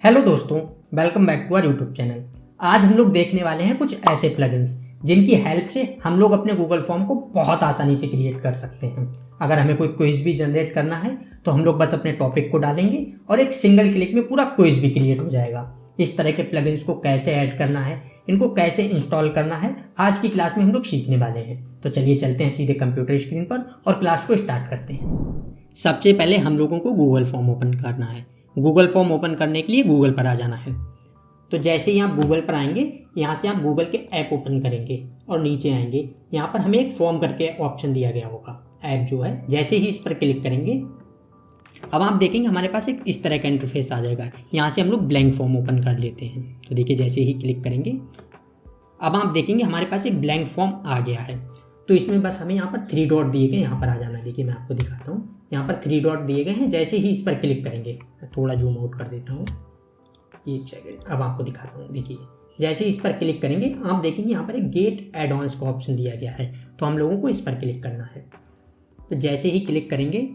Hello दोस्तों, welcome back to our YouTube channel. आज हम लोग देखने वाले हैं कुछ ऐसे प्लगइन्स जिनकी हेल्प से हम लोग अपने गूगल फॉर्म को बहुत आसानी से क्रिएट कर सकते हैं। अगर हमें कोई क्विज भी जनरेट करना है तो हम लोग बस अपने टॉपिक को डालेंगे और एक सिंगल क्लिक में पूरा क्विज भी क्रिएट हो जाएगा। इस तरह के प्लगइन्स को कैसे ऐड करना है, इनको कैसे इंस्टॉल करना है, आज की क्लास में हम लोग सीखने वाले हैं। तो चलिए चलते हैं सीधे कंप्यूटर स्क्रीन पर और क्लास को स्टार्ट करते हैं। सबसे पहले हम लोगों को गूगल फॉर्म ओपन करना है। गूगल फॉर्म ओपन करने के लिए गूगल पर आ जाना है। तो जैसे ही आप गूगल पर आएंगे, यहाँ से आप गूगल के ऐप ओपन करेंगे और नीचे आएंगे। यहाँ पर हमें एक फॉर्म करके ऑप्शन दिया गया होगा, ऐप जो है। जैसे ही इस पर क्लिक करेंगे, अब आप देखेंगे हमारे पास एक इस तरह का इंटरफेस आ जाएगा। यहाँ से हम लोग ब्लैंक फॉर्म ओपन कर लेते हैं। तो देखिए, जैसे ही क्लिक करेंगे, अब आप देखेंगे हमारे पास एक ब्लैंक फॉर्म आ गया है। तो इसमें बस हमें यहाँ पर 3 डॉट दिए गए, यहाँ पर आ जाना है। देखिए, मैं आपको दिखाता हूँ। यहाँ पर 3 डॉट दिए गए हैं। जैसे ही इस पर क्लिक करेंगे, मैं थोड़ा जूम आउट कर देता हूँ, एक सेकेंड, अब आपको दिखाता हूँ। देखिए, जैसे इस पर क्लिक करेंगे, आप देखेंगे यहाँ पर एक गेट एड ऑन्स का ऑप्शन दिया गया है। तो हम लोगों को इस पर क्लिक करना है। तो जैसे ही क्लिक करेंगे,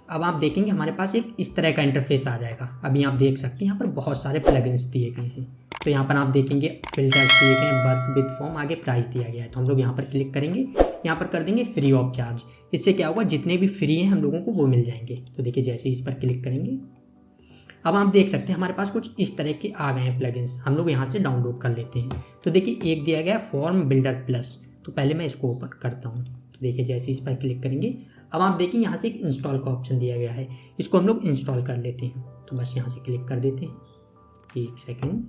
अब आप देखेंगे हमारे पास एक इस तरह का इंटरफेस आ जाएगा। अभी आप देख सकते हैं यहाँ पर बहुत सारे प्लगइन्स दिए गए हैं। तो यहाँ पर आप देखेंगे फिल्टर्स दिए गए हैं, वर्क विद फॉर्म, आगे प्राइस दिया गया है। तो हम लोग यहाँ पर क्लिक करेंगे, यहाँ पर कर देंगे फ्री ऑफ चार्ज। इससे क्या होगा, जितने भी फ्री हैं हम लोगों को वो मिल जाएंगे। तो देखिए, जैसे इस पर क्लिक करेंगे, अब आप देख सकते हैं हमारे पास कुछ इस तरह के आ गए हैं प्लगइन्स। हम लोग यहाँ से डाउनलोड कर लेते हैं। तो देखिए, एक दिया गया फॉर्म बिल्डर प्लस। तो पहले मैं इसको ओपन करता हूँ। तो देखिए, जैसे इस पर क्लिक करेंगे, अब आप देखेंगे यहाँ से एक इंस्टॉल का ऑप्शन दिया गया है। इसको हम लोग इंस्टॉल कर लेते हैं। तो बस यहाँ से क्लिक कर देते हैं, एक सेकेंड।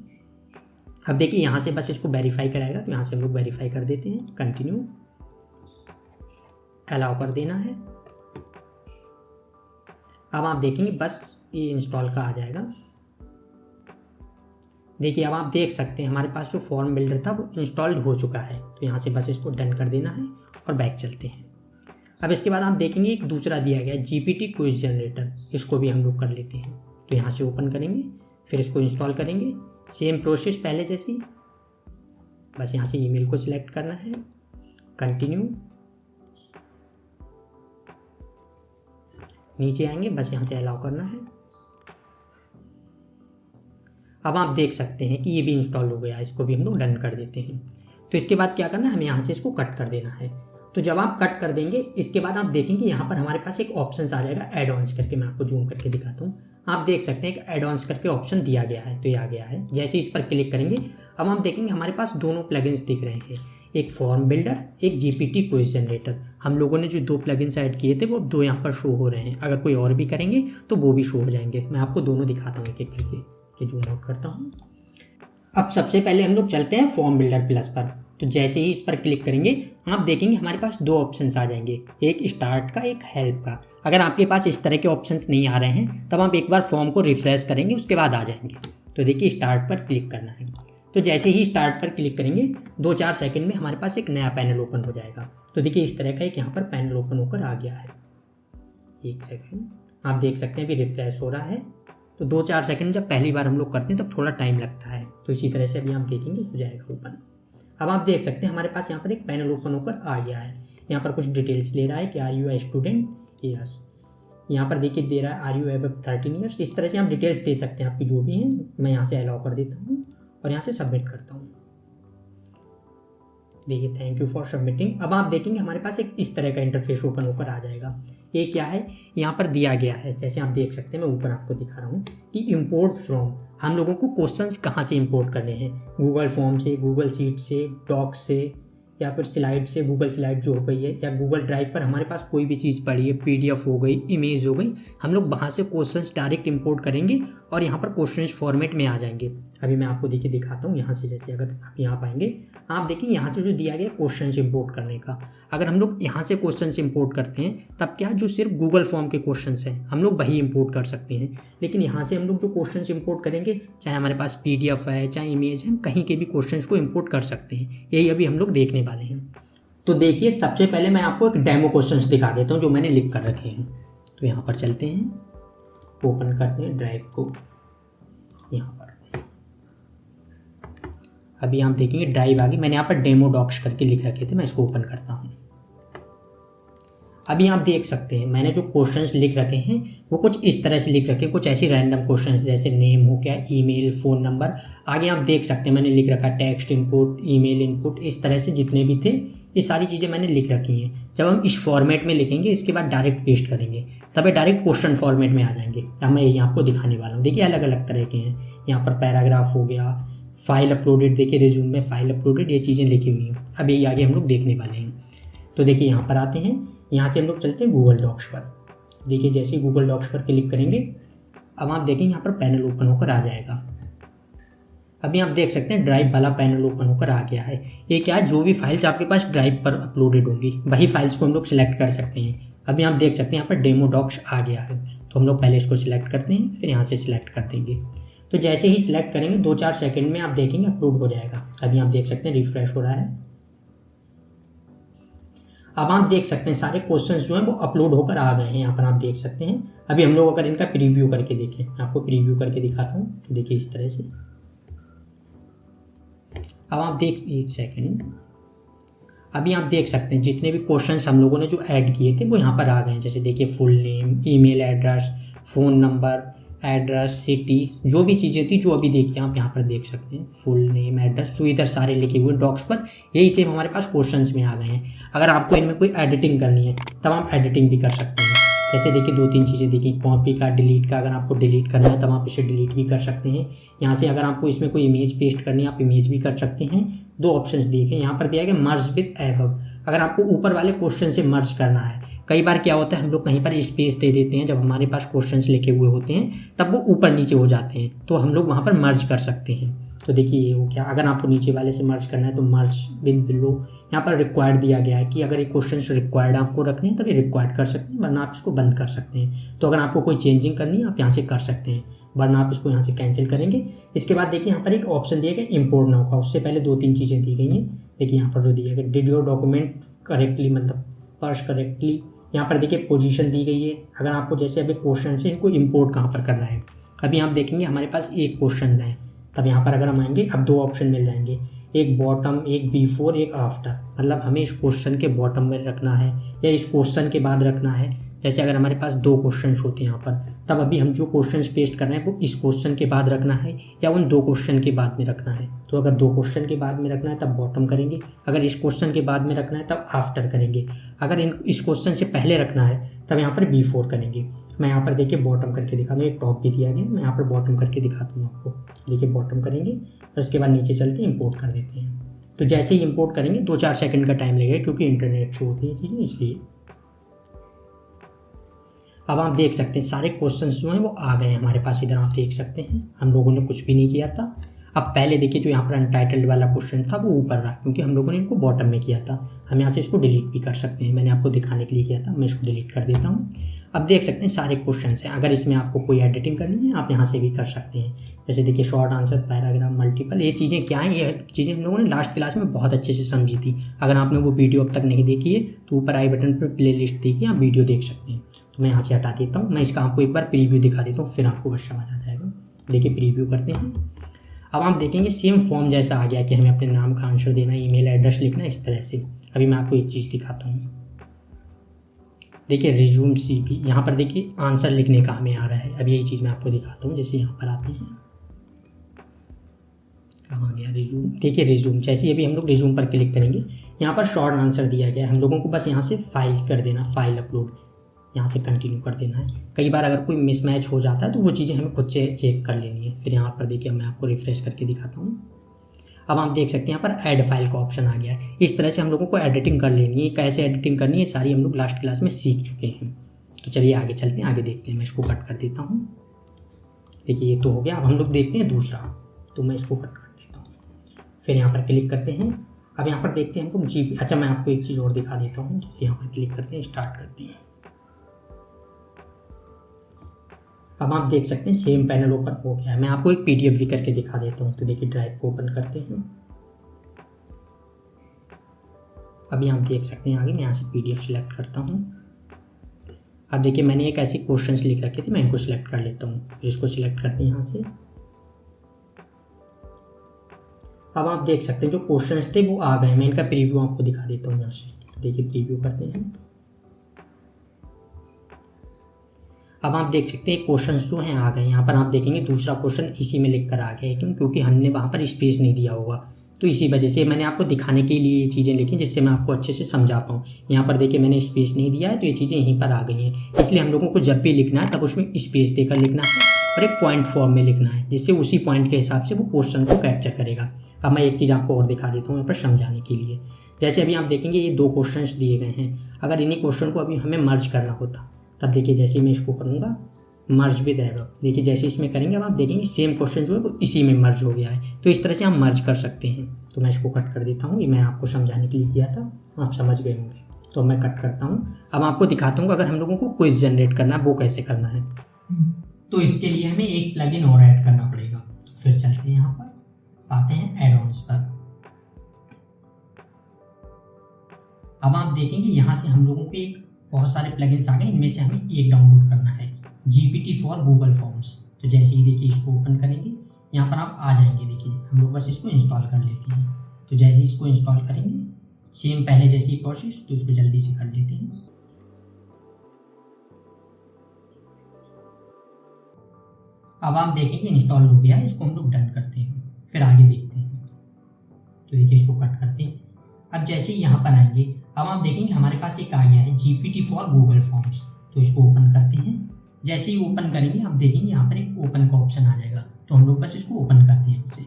अब देखिए, यहाँ से बस इसको वेरीफाई कराएगा। तो यहाँ से हम लोग वेरीफाई कर देते हैं, कंटिन्यू, अलाउ कर देना है। अब आप देखेंगे बस ये इंस्टॉल का आ जाएगा। देखिए, अब आप देख सकते हैं हमारे पास जो फॉर्म बिल्डर था वो इंस्टॉल्ड हो चुका है। तो यहाँ से बस इसको डन कर देना है और बैक चलते हैं। अब इसके बाद आप देखेंगे एक दूसरा दिया गया है, जीपीटी क्विज जनरेटर। इसको भी हम लोग कर लेते हैं। तो यहाँ से ओपन करेंगे, फिर इसको इंस्टॉल करेंगे। सेम प्रोसेस पहले जैसी, बस यहाँ से ईमेल को सिलेक्ट करना है, कंटिन्यू, नीचे आएंगे, बस यहाँ से अलाउ करना है। अब आप देख सकते हैं कि ये भी इंस्टॉल हो गया। इसको भी हम लोग डन कर देते हैं। तो इसके बाद क्या करना है, हमें यहाँ से इसको कट कर देना है। तो जब आप कट कर देंगे, इसके बाद आप देखेंगे यहाँ पर हमारे पास एक ऑप्शन आ जाएगा, एड ऑन्स करके। मैं आपको जूम करके दिखाता हूँ। आप देख सकते हैं कि एड ऑन्स करके ऑप्शन दिया गया है। तो ये आ गया है। जैसे इस पर क्लिक करेंगे, अब हम देखेंगे हमारे पास दोनों प्लगइन्स दिख रहे हैं, एक फॉर्म बिल्डर, एक जीपीटी क्विज जनरेटर। हम लोगों ने जो 2 प्लगइन्स ऐड किए थे वो 2 यहाँ पर शो हो रहे हैं। अगर कोई और भी करेंगे तो वो भी शो हो जाएंगे। मैं आपको दोनों दिखाता हूँ एक एक करके, जूम आउट करता हूँ। अब सबसे पहले हम लोग चलते हैं फॉर्म बिल्डर प्लस पर। तो जैसे ही इस पर क्लिक करेंगे, आप देखेंगे हमारे पास 2 ऑप्शंस आ जाएंगे, एक स्टार्ट का, एक हेल्प का। अगर आपके पास इस तरह के ऑप्शंस नहीं आ रहे हैं, तब आप एक बार फॉर्म को रिफ्रेश करेंगे, उसके बाद आ जाएंगे। तो देखिए, स्टार्ट पर क्लिक करना है। तो जैसे ही स्टार्ट पर क्लिक करेंगे, 2-4 सेकंड में हमारे पास एक नया पैनल ओपन हो जाएगा। तो देखिए, इस तरह का एक यहाँ पर पैनल ओपन होकर आ गया है। एक सेकेंड, आप देख सकते हैं अभी रिफ्रेश हो रहा है। तो 2-4 सेकंड जब पहली बार हम लोग करते हैं तब थोड़ा टाइम लगता है। तो इसी तरह से अभी आप देखेंगे हो जाएगा ओपन। अब आप देख सकते हैं हमारे पास यहाँ पर एक पैनल ओपन होकर आ गया है। यहाँ पर कुछ डिटेल्स ले रहा है कि are you a student, yes. यहाँ पर देखिए दे रहा है आर यू अबव 13 ईयर्स। इस तरह से आप डिटेल्स दे सकते हैं आपकी जो भी हैं। मैं यहाँ से अलाउ कर देता हूँ और यहाँ से सबमिट करता हूँ। देखिए, थैंक यू फॉर सबमिटिंग। अब आप देखेंगे हमारे पास एक इस तरह का इंटरफेस ओपन होकर आ जाएगा। ये क्या है, यहाँ पर दिया गया है, जैसे आप देख सकते हैं, मैं ऊपर आपको दिखा रहा हूँ कि इंपोर्ट फ्रॉम। हम लोगों को क्वेश्चंस कहाँ से इंपोर्ट करने हैं, गूगल फॉर्म से, गूगल शीट से, डॉक्स से, या फिर स्लाइड से, गूगल स्लाइड जो हो गई है, या गूगल ड्राइव पर हमारे पास कोई भी चीज़ पड़ी है, पीडीएफ हो गई, इमेज हो गई, हम लोग वहाँ से क्वेश्चंस डायरेक्ट इंपोर्ट करेंगे और यहाँ पर क्वेश्चंस फॉर्मेट में आ जाएंगे। अभी मैं आपको देखिए दिखाता हूँ यहाँ से। जैसे अगर आप यहाँ पाएंगे, आप देखेंगे यहाँ से जो दिया गया क्वेश्चंस इंपोर्ट करने का, अगर हम लोग यहाँ से क्वेश्चंस इंपोर्ट करते हैं, तब क्या जो सिर्फ गूगल फॉर्म के क्वेश्चंस हैं हम लोग वही इंपोर्ट कर सकते हैं। लेकिन यहाँ से हम लोग जो क्वेश्चंस इंपोर्ट करेंगे, चाहे हमारे पास पीडीएफ है, चाहे इमेज है, हम कहीं के भी क्वेश्चंस को इंपोर्ट कर सकते हैं। यही अभी हम लोग देखने वाले हैं। तो देखिए, सबसे पहले मैं आपको एक डेमो क्वेश्चंस दिखा देता हूँ जो मैंने लिख कर रखे हैं। तो यहाँ पर चलते हैं, ओपन करते हैं ड्राइव को। यहाँ पर अभी आप देखेंगे ड्राइव आ गई। मैंने यहाँ पर डेमो डॉक्स करके लिख रखे थे, मैं इसको ओपन करता हूँ। अभी आप देख सकते हैं मैंने जो क्वेश्चंस लिख रखे हैं वो कुछ इस तरह से लिख रखे हैं, कुछ ऐसी रैंडम क्वेश्चंस जैसे नेम हो गया, ईमेल, फ़ोन नंबर। आगे आप देख सकते हैं मैंने लिख रखा है टेक्स्ट इनपुट, ईमेल इनपुट, इस तरह से जितने भी थे ये सारी चीज़ें मैंने लिख रखी हैं। जब हम इस फॉर्मेट में लिखेंगे इसके बाद डायरेक्ट पेस्ट करेंगे तब ये डायरेक्ट क्वेश्चन फॉर्मेट में आ जाएंगे। अब मैं यही आपको दिखाने वाला हूँ। देखिए अलग अलग तरह के हैं, यहाँ पर पैराग्राफ हो गया, फाइल अपलोडेड, देखिए रिज्यूम में फाइल अपलोडेड, ये चीज़ें लिखी हुई हैं। अब यही आगे हम लोग देखने वाले हैं। तो देखिए यहाँ पर आते हैं, यहाँ से हम लोग चलते हैं गूगल डॉक्स पर। देखिए जैसे ही गूगल डॉक्स पर क्लिक करेंगे अब आप देखेंगे यहाँ पर पैनल ओपन होकर आ जाएगा। अभी आप देख सकते हैं ड्राइव वाला पैनल ओपन होकर आ गया है। ये क्या है, जो भी फाइल्स आपके पास ड्राइव पर अपलोडेड होंगी वही फाइल्स को हम लोग सिलेक्ट कर सकते हैं। अभी आप देख सकते हैं यहाँ पर डेमो डॉक्स आ गया है, तो हम लोग पहले इसको सिलेक्ट करते हैं, फिर यहाँ से सिलेक्ट कर देंगे। तो जैसे ही सिलेक्ट करेंगे 2-4 सेकंड में आप देखेंगे अपलोड हो जाएगा। अभी आप देख सकते हैं रिफ्रेश हो रहा है। अब आप देख सकते हैं सारे क्वेश्चंस जो हैं वो अपलोड होकर आ गए हैं, यहाँ पर आप देख सकते हैं। अभी हम लोग अगर इनका प्रीव्यू करके देखें, मैं आपको प्रीव्यू करके दिखाता हूँ। देखिए इस तरह से। अब आप देख, एक सेकंड, अभी आप देख सकते हैं जितने भी क्वेश्चंस हम लोगों ने जो ऐड किए थे वो यहाँ पर आ गए हैं। जैसे देखिए full name, email address, phone number, address, city, जो भी चीज़ें थी जो अभी देखिए आप यहाँ पर देख सकते हैं फुल नेम, एड्रेस, जो इधर सारे लिखे हुए डॉक्स पर यही सेम हमारे पास क्वेश्चंस में आ गए हैं। अगर आपको इनमें कोई एडिटिंग करनी है तब आप एडिटिंग भी कर सकते हैं। जैसे देखिए 2-3 चीज़ें देखिए, कॉपी का, डिलीट का। अगर आपको डिलीट करना है तब आप इसे डिलीट भी कर सकते हैं। यहाँ से अगर आपको इसमें कोई इमेज पेस्ट करनी है आप इमेज भी कर सकते हैं। 2 ऑप्शंस दिए गए, यहाँ पर दिया गया मर्ज विद एबव। अगर आपको ऊपर वाले क्वेश्चन से मर्ज करना है, कई बार क्या होता है हम लोग कहीं पर स्पेस दे देते हैं, जब हमारे पास क्वेश्चंस लिखे हुए होते हैं तब वो ऊपर नीचे हो जाते हैं, तो हम लोग वहाँ पर मर्ज कर सकते हैं। तो देखिए ये हो गया। अगर आपको नीचे वाले से मर्ज करना है तो मर्ज विद बिलो, यहाँ पर रिक्वायर्ड दिया गया है कि अगर ये क्वेश्चन रिक्वायर्ड आपको रखने हैं तब ये रिक्वायर्ड कर सकते हैं, वरना आप इसको बंद कर सकते हैं। तो अगर आपको कोई चेंजिंग करनी है आप यहाँ से कर सकते हैं, वरना आप इसको यहाँ से कैंसिल करेंगे। इसके बाद देखिए यहाँ पर एक ऑप्शन दिया गया इम्पोर्ट नाउ का, उससे पहले 2-3 चीज़ें दी गई हैं। देखिए यहाँ पर जो दिया गया डिड योर डॉक्यूमेंट करेक्टली, मतलब पर्स करेक्टली। यहाँ पर देखिए पोजीशन दी गई है। अगर आपको जैसे अभी क्वेश्चन से इनको इंपोर्ट कहाँ पर करना है, अभी आप देखेंगे हमारे पास एक क्वेश्चन है, तब यहाँ पर अगर हम आएंगे अब 2 ऑप्शन मिल जाएंगे, एक बॉटम, एक बिफोर, एक आफ्टर। मतलब हमें इस क्वेश्चन के बॉटम में रखना है या इस क्वेश्चन के बाद रखना है। जैसे अगर हमारे पास 2 क्वेश्चन होते हैं यहाँ पर, तब अभी हम जो क्वेश्चन पेस्ट कर रहे हैं वो इस क्वेश्चन के बाद रखना है या उन 2 क्वेश्चन के बाद में रखना है। तो अगर 2 क्वेश्चन के बाद में रखना है तब बॉटम करेंगे, अगर इस क्वेश्चन के बाद में रखना है तब आफ्टर करेंगे, अगर इस क्वेश्चन से पहले रखना है तब यहाँ पर बिफोर करेंगे। मैं यहाँ पर देखिए बॉटम करके दिखा दूँ, एक टॉप भी दिया गया, मैं यहाँ पर बॉटम करके दिखाता हूँ आपको। देखिए बॉटम करेंगे और उसके बाद नीचे चलते हैं इंपोर्ट कर देते हैं। तो जैसे ही इंपोर्ट करेंगे 2-4 सेकंड का टाइम लगेगा क्योंकि इंटरनेट से होती है चीज़ें, इसलिए। अब आप देख सकते हैं सारे क्वेश्चंस जो हैं वो आ गए हैं हमारे पास। इधर आप देख सकते हैं हम लोगों ने कुछ भी नहीं किया था। अब पहले देखिए तो यहाँ पर अनटाइटल्ड वाला क्वेश्चन था वो ऊपर रहा क्योंकि हम लोगों ने इनको बॉटम में किया था। हम यहाँ से इसको डिलीट भी कर सकते हैं, मैंने आपको दिखाने के लिए किया था, मैं इसको डिलीट कर देता हूँ। अब देख सकते हैं सारे क्वेश्चन हैं। अगर इसमें आपको कोई एडिटिंग करनी है आप यहाँ से भी कर सकते हैं। जैसे देखिए शॉर्ट आंसर, पैराग्राफ, मल्टीपल, ये चीज़ें क्या हैं, ये चीज़ें हम लोगों ने लास्ट क्लास में बहुत अच्छे से समझी थी। अगर आपने वो वीडियो अब तक नहीं देखी है तो ऊपर आई बटन पर प्ले लिस्ट देखिए, आप वीडियो देख सकते हैं। तो मैं यहाँ से हटा देता हूँ, मैं इसका आपको एक बार प्रीव्यू दिखा देता हूँ, फिर आपको बस समझ आ जाएगा। देखिए प्रीव्यू करते हैं। अब आप देखेंगे सेम फॉर्म जैसा आ गया कि हमें अपने नाम का आंसर देना, ईमेल एड्रेस लिखना, इस तरह से। अभी मैं आपको एक चीज़ दिखाता हूँ। देखिए रिज्यूम CV, यहाँ पर देखिए आंसर लिखने का हमें आ रहा है। अब यही चीज़ मैं आपको दिखाता हूँ। जैसे यहाँ पर आते हैं, कहाँ गया रिज्यूम, देखिए रिज्यूम। जैसे अभी हम लोग रिज्यूम पर क्लिक करेंगे, यहाँ पर शॉर्ट आंसर दिया गया है, हम लोगों को बस यहाँ से फाइल कर देना, फाइल अपलोड, यहाँ से कंटिन्यू कर देना है। कई बार अगर कोई मिसमैच हो जाता है तो वो चीज़ें हमें खुद से चेक कर लेनी है। फिर यहाँ पर देखिए मैं आपको रिफ्रेश करके दिखाता हूँ। अब आप देख सकते हैं यहाँ पर ऐड फाइल का ऑप्शन आ गया है। इस तरह से हम लोगों को एडिटिंग कर लेनी है। कैसे एडिटिंग करनी है सारी हम लोग लास्ट क्लास में सीख चुके हैं। तो चलिए आगे चलते हैं, आगे देखते हैं। मैं इसको कट कर देता हूँ। देखिए ये तो हो गया। अब हम लोग देखते हैं दूसरा, तो मैं इसको कट कर देता हूँ। फिर यहाँ पर क्लिक करते हैं। अब यहाँ पर देखते हैं हमको GB। अच्छा मैं आपको एक चीज़ और दिखा देता हूँ। जैसे यहाँ पर क्लिक करते हैं, स्टार्ट करते हैं। अब आप देख सकते हैं सेम पैनल ओपन हो गया है। मैं आपको एक PDF भी करके दिखा देता हूँ। तो देखिए ड्राइव को ओपन करते हैं। अभी आप देख सकते हैं आगे मैं यहाँ से PDF सिलेक्ट करता हूँ। अब देखिए मैंने एक ऐसे क्वेश्चंस लिख रखे थे, मैं इनको सिलेक्ट कर लेता हूँ। फिर इसको सिलेक्ट करते हैं यहाँ से। अब आप देख सकते हैं जो क्वेश्चंस थे वो आ गए। मैं इनका प्रीव्यू आपको दिखा देता हूँ यहाँ से। देखिए प्रीव्यू करते हैं। अब आप देख सकते हैं क्वेश्चन जो हैं आ गए। यहाँ पर आप देखेंगे दूसरा क्वेश्चन इसी में लिख कर आ गया है, क्योंकि हमने वहाँ पर स्पेस नहीं दिया होगा। तो इसी वजह से मैंने आपको दिखाने के लिए ये चीज़ें लिखी जिससे मैं आपको अच्छे से समझा पाऊँ। यहाँ पर देखिए मैंने स्पेस नहीं दिया है, तो ये चीज़ें यहीं पर आ गई हैं। इसलिए हम लोगों को जब भी लिखना है तब उसमें स्पेस देकर लिखना है और एक पॉइंट फॉर्म में लिखना है, जिससे उसी पॉइंट के हिसाब से वो क्वेश्चन को कैप्चर करेगा। अब मैं एक चीज़ आपको और दिखा देता हूँ यहाँ पर समझाने के लिए। जैसे अभी आप देखेंगे ये 2 क्वेश्चंस दिए गए हैं। अगर इन्हीं क्वेश्चन को अभी हमें मर्ज करना होता, तब देखिए जैसे मैं इसको करूँगा मर्ज विद एरो, देखिए जैसे इसमें करेंगे अब आप देखेंगे सेम क्वेश्चन जो है वो इसी में मर्ज हो गया है। तो इस तरह से हम मर्ज कर सकते हैं। तो मैं इसको कट कर देता हूँ, ये मैं आपको समझाने के लिए किया था, आप समझ गए होंगे। तो मैं कट करता हूँ। अब आपको दिखाता हूँ अगर हम लोगों को क्विज जनरेट करना है वो कैसे करना है। तो इसके लिए हमें एक प्लगइन और ऐड करना पड़ेगा। तो फिर चलते हैं यहाँ पर, आते हैं एड ऑन्स पर। अब आप देखेंगे यहाँ से हम लोगों के बहुत सारे प्लगइन्स आ गए, इनमें से हमें एक डाउनलोड करना है, GPT फॉर गूगल फॉर्म्स। तो जैसे ही देखिए इसको ओपन करेंगे, यहाँ पर आप आ जाएंगे। देखिए हम लोग बस इसको इंस्टॉल कर लेते हैं। तो जैसे ही इसको इंस्टॉल करेंगे, सेम पहले जैसी प्रोसेस, तो इसको जल्दी से कर लेते हैं। अब आप देखेंगे इंस्टॉल हो गया है, इसको हम लोग डन करते हैं, फिर आगे देखते हैं। तो देखिए इसको कट करते हैं। अब जैसे ही यहाँ पर आएंगे, अब आप देखेंगे हमारे पास एक आ गया है GPT फॉर गूगल फॉर्म्स। तो इसको ओपन करते हैं। जैसे ही ओपन करेंगे आप देखेंगे यहाँ पर एक ओपन का ऑप्शन आ जाएगा। तो हम लोग बस इसको ओपन करते हैं इससे।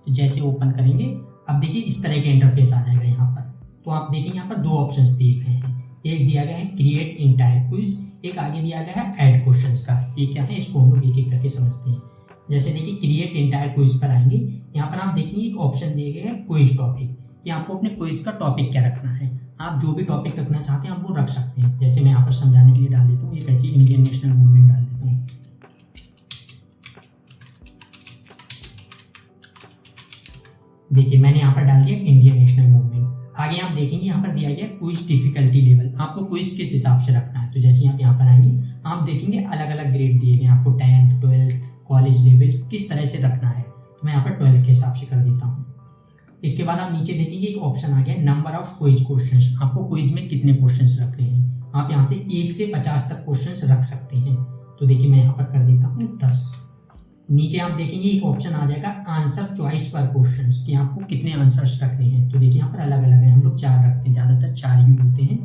तो जैसे ओपन करेंगे, अब देखिए इस तरह के इंटरफेस आ जाएगा यहाँ पर। तो आप देखेंगे यहाँ पर 2 ऑप्शंस दिए गए हैं। एक दिया गया है क्रिएट इंटायर क्विज, एक आगे दिया गया है ऐड क्वेश्चंस का। ये क्या है इसको हम लोग एक एक करके समझते हैं। जैसे देखिए क्रिएट इंटायर क्विज पर आएंगे, यहाँ पर आप देखेंगे एक ऑप्शन दिए गए हैं क्विज टॉपिक, कि आपको अपने क्विज का टॉपिक क्या रखना है। आप जो भी टॉपिक रखना चाहते हैं आप वो रख सकते हैं। जैसे मैं यहाँ पर समझाने के लिए डाल देता हूँ, ये कैसी इंडियन नेशनल मूवमेंट डाल देता हूँ। देखिए मैंने यहाँ पर डाल दिया इंडियन नेशनल मूवमेंट। आगे आप देखेंगे यहाँ पर दिया गया क्विज डिफिकल्टी लेवल, आपको क्विज किस हिसाब से रखना है। तो जैसे आप यहाँ पर आएंगे, आप देखेंगे अलग अलग ग्रेड दिए गए, आपको 10th 12th कॉलेज लेवल किस तरह से रखना है। तो मैं यहाँ पर 12th के हिसाब से कर देता हूँ। इसके बाद आप नीचे देखेंगे एक ऑप्शन आ गया नंबर ऑफ क्विज क्वेश्चंस, आपको क्विज में कितने क्वेश्चंस रखने हैं। आप यहाँ से 1 से 50 तक क्वेश्चंस रख सकते हैं। तो देखिए मैं यहाँ पर कर देता हूँ 10। नीचे आप देखेंगे एक ऑप्शन आ जाएगा आंसर चॉइस पर क्वेश्चंस, कि आपको कितने आंसर्स रखने हैं। तो देखिए यहाँ पर अलग अलग है, हम लोग 4 रखते हैं, ज़्यादातर 4 ही होते हैं,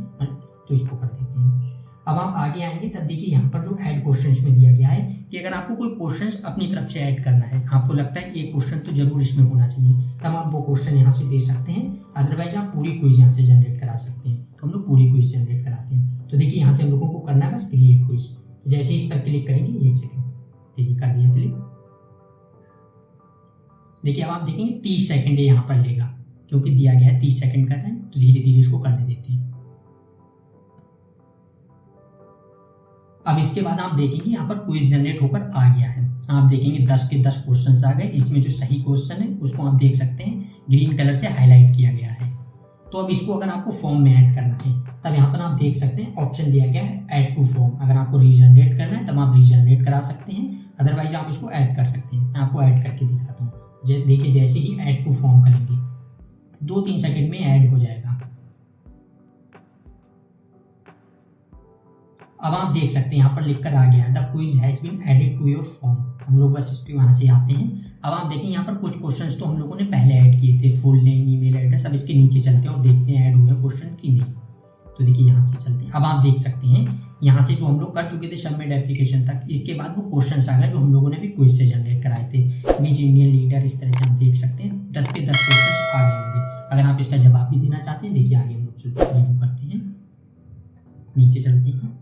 तो इसको कर देते हैं। अब आप आगे आएंगे तब देखिए यहाँ पर जो ऐड क्वेश्चंस में दिया गया है कि अगर आपको कोई क्वेश्चंस अपनी तरफ से ऐड करना है, आपको लगता है एक क्वेश्चन तो जरूर इसमें होना चाहिए, तब आप वो क्वेश्चन यहाँ से दे सकते हैं। अदरवाइज आप पूरी क्विज यहाँ से जनरेट करा सकते हैं। तो हम लोग पूरी क्विज जनरेट कराते हैं। तो देखिए यहाँ से हम लोगों को करना है बस क्रिएट क्विज। जैसे इस पर क्लिक करेंगे, 1 सेकेंड, देखिए कर दिया क्लिक। देखिए अब आप देखेंगे 30 सेकंड यहाँ पर लेगा, क्योंकि दिया गया है 30 सेकंड का टाइम। तो धीरे धीरे इसको करने देते हैं। अब इसके बाद आप देखेंगे यहाँ पर क्विज जनरेट होकर आ गया है। आप देखेंगे 10 के 10 क्वेश्चन आ गए। इसमें जो सही क्वेश्चन है उसको आप देख सकते हैं ग्रीन कलर से हाईलाइट किया गया है। तो अब इसको अगर आपको फॉर्म में ऐड करना है, तब यहाँ पर आप देख सकते हैं ऑप्शन दिया गया है ऐड टू फॉर्म। अगर आपको रीजनरेट करना है तब आप रीजनरेट करा सकते हैं, अदरवाइज आप इसको ऐड कर सकते हैं। मैं आपको ऐड करके दिखाता हूँ। देखिए जैसे ही ऐड टू फॉर्म करेंगे, 2-3 सेकंड में ऐड हो जाएगा। अब आप देख सकते हैं यहाँ पर लिखकर आ गया the quiz has been added to your form. हम लोग बस इसके वहाँ से आते हैं। अब आप देखें यहाँ पर कुछ क्वेश्चंस तो हम लोगों ने पहले ऐड किए थे, फुल नेम, ईमेल एड्रेस। अब इसके नीचे चलते हैं और देखते हैं ऐड हुए क्वेश्चन की नहीं। तो देखिए यहाँ से चलते हैं। अब आप देख सकते हैं यहाँ से जो हम लोग कर चुके थे सबमिट एप्लीकेशन तक, इसके बाद वो क्वेश्चन आ गए जो हम लोगों ने भी क्विज से जनरेट कराए थे। विच इंडियन लीडर, इस तरह से हम देख सकते हैं 10 के 10 क्वेश्चन आ गए होंगे। अगर आप इसका जवाब भी देना चाहते हैं, देखिए आगे हम लोग करते हैं, नीचे चलते हैं।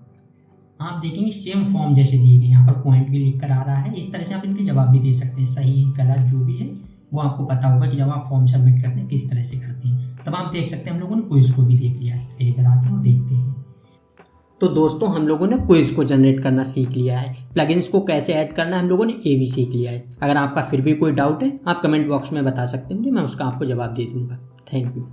आप देखेंगे सेम फॉर्म जैसे दिए गए, यहाँ पर पॉइंट भी लिख कर आ रहा है। इस तरह से आप इनके जवाब भी दे सकते हैं, सही गलत जो भी है वो आपको पता होगा कि जब आप फॉर्म सबमिट करते हैं किस तरह से करते हैं। तब आप देख सकते हैं हम लोगों ने क्विज को भी देख लिया है। फिर इधर आते हैं और देखते हैं। तो दोस्तों हम लोगों ने क्विज को जनरेट करना सीख लिया है, प्लगइन्स को कैसे ऐड करना है हम लोगों ने ये भी सीख लिया है। अगर आपका फिर भी कोई डाउट है आप कमेंट बॉक्स में बता सकते हैं, मैं उसका आपको जवाब दे दूंगा। Thank you.